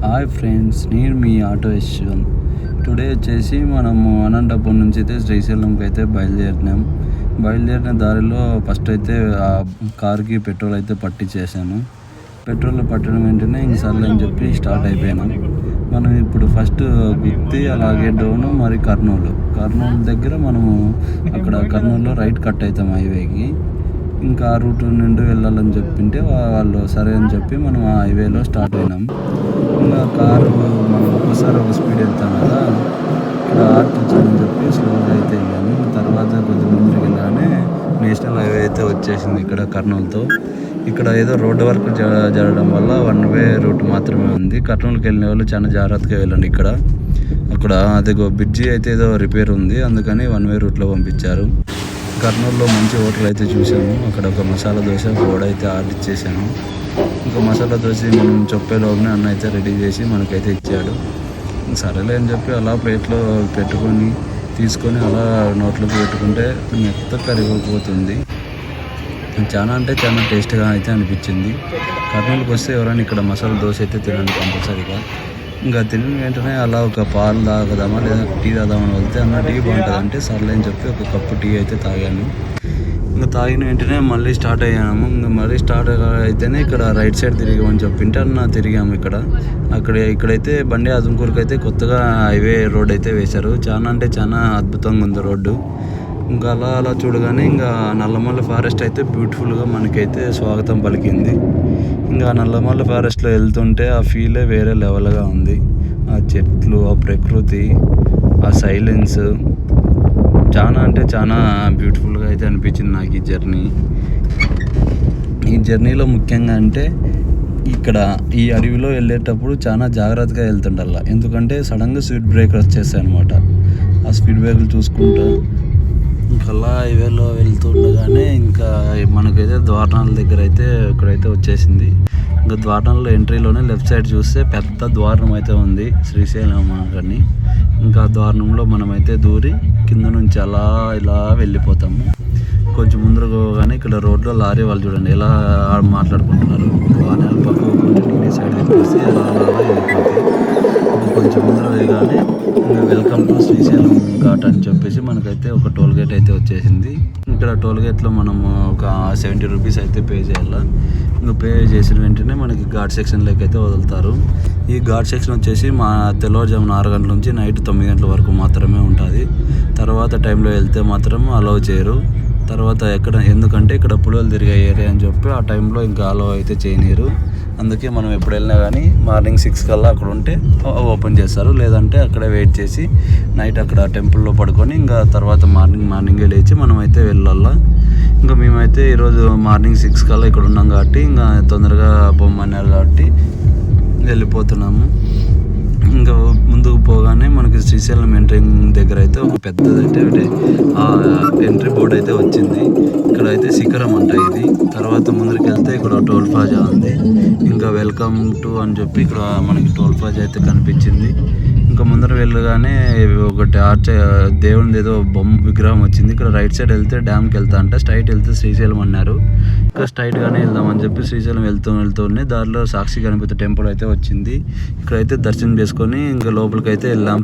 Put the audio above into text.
Hi friends, నేను మీ auto Yashwant. Today వచ్చేసి మనము అనంతపురం నుంచి అయితే శ్రీశైలంకి అయితే బయలుదేరిన దారిలో ఫస్ట్ అయితే ఆ కార్కి పెట్రోల్ అయితే పట్టించేసాను. పెట్రోల్ పట్టడం వెంటనే ఇంకసార్లు అని చెప్పి స్టార్ట్ అయిపోయాను. మనం ఇప్పుడు ఫస్ట్ గుత్తి, అలాగే డోను, మరి కర్నూలు దగ్గర మనము అక్కడ కర్నూలులో రైట్ కట్ అవుతాం హైవేకి. ఇంకా ఆ రూట్ నుండి వెళ్ళాలని చెప్పింటే వాళ్ళు సరే అని చెప్పి మనం ఆ హైవేలో స్టార్ట్ అయినాం. ఇంకా కారు మనం ఒక్కసారి ఒక స్పీడ్ వెళ్తాం కదా, ఇక్కడ ఆర్టించాలని చెప్పి స్లోగా అయితే వెళ్ళాము. తర్వాత కొద్ది ముందుకు వెళ్ళగానే నేషనల్ హైవే అయితే వచ్చేసింది ఇక్కడ కర్నూలుతో. ఇక్కడ ఏదో రోడ్డు వర్క్ జరగడం వల్ల 1 వే రూట్ మాత్రమే ఉంది. కర్నూలుకి వెళ్ళిన వాళ్ళు చాలా జాగ్రత్తగా వెళ్ళండి. అక్కడ అదిగో బ్రిడ్జి అయితే ఏదో రిపేర్ ఉంది, అందుకని 1 వే రూట్లో పంపించారు. కర్నూలులో మంచి హోటల్ అయితే చూసాము. అక్కడ ఒక మసాలా దోశ బోర్డు అయితే ఆర్డర్ ఇచ్చేసాను. ఇంకా మసాలా దోశ మనం చెప్పేలోనే అన్న అయితే రెడీ చేసి మనకైతే ఇచ్చాడు. సరేలే అని చెప్పి అలా ప్లేట్లో పెట్టుకొని తీసుకొని అలా నోట్లోకి పెట్టుకుంటే మెత్త కరిగిపోతుంది. చాలా అంటే చాలా టేస్ట్గా అయితే అనిపించింది. కర్నూలుకి వస్తే ఎవరైనా ఇక్కడ మసాలా దోశ అయితే తినండి కంపల్సరీగా. ఇంకా తిని వెంటనే అలా ఒక పాలు తాగదామా లేదా టీ తాగదామని వెళ్తే అన్న టీ బాగుంటుంది అంటే సర్లే అని చెప్పి ఒక కప్పు టీ అయితే తాగాను. ఇంకా తాగిన వెంటనే మళ్ళీ స్టార్ట్ అయ్యాము. ఇంకా మళ్ళీ స్టార్ట్ అయితేనే ఇక్కడ రైట్ సైడ్ తిరిగామని చెప్పింటే అన్న తిరిగాము. ఇక్కడైతే బండి అదుంకూరుకి అయితే కొత్తగా హైవే రోడ్ అయితే వేశారు. చాలా అంటే చాలా అద్భుతంగా ఉంది రోడ్డు. ఇంకా అలా చూడగానే ఇంకా నల్లమల్ల ఫారెస్ట్ అయితే బ్యూటిఫుల్గా మనకైతే స్వాగతం పలికింది. ఇంకా నల్లమల్ల ఫారెస్ట్లో వెళ్తుంటే ఆ ఫీలే వేరే లెవెల్గా ఉంది. ఆ చెట్లు, ఆ ప్రకృతి, ఆ సైలెన్స్ చాలా అంటే చాలా బ్యూటిఫుల్గా అయితే అనిపించింది నాకు ఈ జర్నీలో ముఖ్యంగా అంటే ఇక్కడ ఈ అడవిలో వెళ్ళేటప్పుడు చాలా జాగ్రత్తగా వెళ్తుండాల. ఎందుకంటే సడన్గా స్పీడ్ బ్రేకర్ వచ్చేస్తాయి అనమాట. ఆ స్పీడ్ బ్రేకర్లు చూసుకుంటూ ఇంకల్లా హైవేలో వెళ్తుండగానే ఇంకా మనకైతే ద్వారనాల దగ్గర అయితే ఇక్కడైతే వచ్చేసింది. ఇంకా ద్వారనాల్లో ఎంట్రీలోనే లెఫ్ట్ సైడ్ చూస్తే పెద్ద ద్వారం అయితే ఉంది, శ్రీశైలం అని. ఇంకా ద్వారంలో మనమైతే దూరి కింద నుంచి అలా ఇలా వెళ్ళిపోతాము. కొంచెం ముందరకు పోగానే ఇక్కడ రోడ్లో లారీ వాళ్ళు చూడండి ఎలా మాట్లాడుకుంటున్నారు. వాహనాలు పక్కకు కొంచెం సైడ్ తిప్పేసి అలా వెళ్ళిపోతాయి. కొంచెం ముందర వేయగానే ఇంకా వెల్కమ్ టు శ్రీశైలం ఘాట్ అని చెప్పేసి మనకైతే ఒక టోల్ గేట్ అయితే వచ్చేసింది. ఇక్కడ టోల్ గేట్లో మనము ఒక 70 రూపీస్ అయితే పే చేయాలి. ఇంకా పే చేసిన వెంటనే మనకి ఘాట్ సెక్షన్లోకి అయితే వదులుతారు. ఈ ఘాట్ సెక్షన్ వచ్చేసి మా తెల్లవారుజామున 6 గంటల నుంచి నైట్ 9 గంటల వరకు మాత్రమే ఉంటుంది. తర్వాత టైంలో వెళ్తే మాత్రం అలౌ చేయరు. తర్వాత ఎందుకంటే ఇక్కడ పులులు తిరిగే ఏరియా అని చెప్పి ఆ టైంలో ఇంకా అలౌ అయితే చేయనీరు. అందుకే మనం ఎప్పుడు వెళ్ళినా కానీ మార్నింగ్ 6 కల్లా అక్కడ ఉంటే ఓపెన్ చేస్తారు. లేదంటే అక్కడే వెయిట్ చేసి నైట్ అక్కడ టెంపుల్లో పడుకొని ఇంకా తర్వాత మార్నింగే లేచి మనం అయితే వెళ్ళాలా. ఇంకా మేమైతే ఈరోజు మార్నింగ్ 6 కల్లా ఇక్కడ ఉన్నాం కాబట్టి ఇంకా తొందరగా పొమ్మన్నారు కాబట్టి వెళ్ళిపోతున్నాము. ఇంకా ముందుకు పోగానే మనకి శ్రీశైలం ఎంట్రింగ్ దగ్గర అయితే ఒక పెద్దదైతే ఎంట్రీ బోర్డు అయితే వచ్చింది. ఇక్కడ అయితే శిఖరం అంట ఇది. తర్వాత ముందరికి వెళ్తే ఇక్కడ టోల్ ప్లాజా ఉంది. ఇంకా వెల్కమ్ టు అని చెప్పి ఇక్కడ మనకి టోల్ ప్లాజా అయితే కనిపించింది. ఇంకా ముందర వెళ్ళగానే ఒకటి దేవునిది ఏదో విగ్రహం వచ్చింది. ఇక్కడ రైట్ సైడ్ వెళ్తే డ్యామ్కి వెళ్తా అంటే స్ట్రైట్ వెళ్తే శ్రీశైలం అన్నారు. ఇంకా స్ట్రైట్గానే వెళ్దామని చెప్పి శ్రీశైలం వెళ్తూనే దారిలో సాక్షి గణపతి టెంపుల్ అయితే వచ్చింది. ఇక్కడైతే దర్శనం చేసుకొని ఇంకా లోపలికి అయితే వెళ్ళాం.